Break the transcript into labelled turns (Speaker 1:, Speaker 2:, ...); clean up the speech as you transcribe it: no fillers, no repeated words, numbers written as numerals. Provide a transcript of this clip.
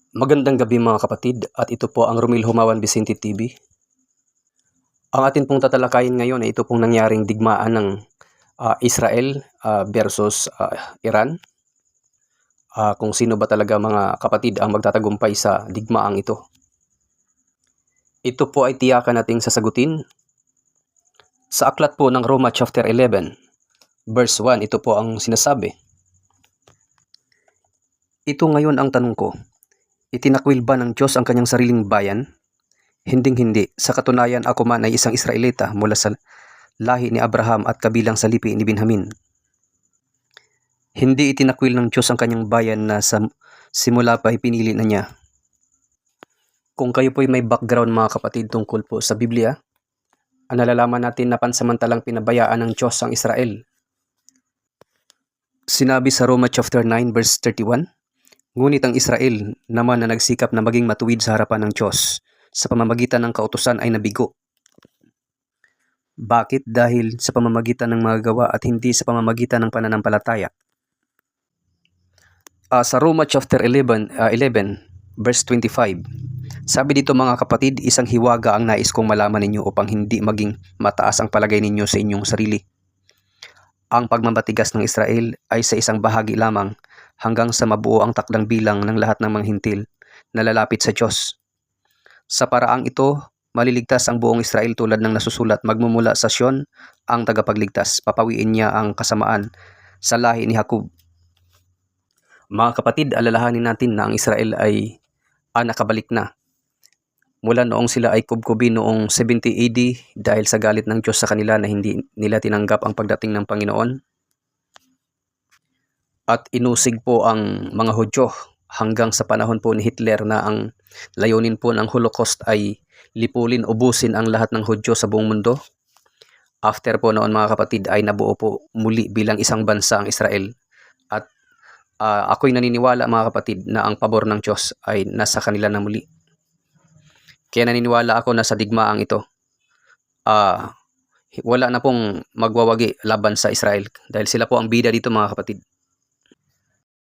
Speaker 1: Magandang gabi mga kapatid at ito po ang Romel Humawan Vicente TV. Ang atin pong tatalakayin ngayon ay ito pong nangyaring digmaan ng Israel versus Iran. Kung sino ba talaga mga kapatid ang magtatagumpay sa digmaang ito. Ito po ay tiyakan nating sasagutin. Sa aklat po ng Roma chapter 11 verse 1, ito po ang sinasabi. Ito ngayon ang tanong ko. Itinakwil ba ng Diyos ang kanyang sariling bayan? Hinding-hindi. Sa katunayan, ako man ay isang Israelita mula sa lahi ni Abraham at kabilang sa lipi ni Benjamin. Hindi itinakwil ng Diyos ang kanyang bayan na sa simula pa ay pinili na niya. Kung kayo po'y may background mga kapatid tungkol po sa Biblia, nalalaman natin na pansamantalang pinabayaan ng Diyos ang Israel. Sinabi sa Roma chapter 9 verse 31, ngunit ang Israel naman na nagsikap na maging matuwid sa harapan ng Diyos sa pamamagitan ng kautusan ay nabigo. Bakit? Dahil sa pamamagitan ng mga gawa at hindi sa pamamagitan ng pananampalataya. Sa Roma chapter 11 verse 25, sabi dito mga kapatid, isang hiwaga ang nais kong malaman ninyo upang hindi maging mataas ang palagay ninyo sa inyong sarili. Ang pagmamatigas ng Israel ay sa isang bahagi lamang hanggang sa mabuo ang takdang bilang ng lahat ng mga hintil na lalapit sa Diyos. Sa paraang ito, maliligtas ang buong Israel tulad ng nasusulat, magmumula sa Sion ang tagapagligtas, papawiin niya ang kasamaan sa lahi ni Jacob. Mga kapatid, alalahanin natin na ang Israel ay nakabalik na. Mula noong sila ay kubkubin noong 70 AD dahil sa galit ng Diyos sa kanila na hindi nila tinanggap ang pagdating ng Panginoon. At inusig po ang mga Hudyo hanggang sa panahon po ni Hitler na ang layunin po ng Holocaust ay lipulin, ubusin ang lahat ng Hudyo sa buong mundo. After po noon mga kapatid ay nabuo po muli bilang isang bansa ang Israel. At ako'y naniniwala mga kapatid na ang pabor ng Diyos ay nasa kanila na muli. Kaya naniniwala ako na sa digmaang ito, wala na pong magwawagi laban sa Israel dahil sila po ang bida dito mga kapatid.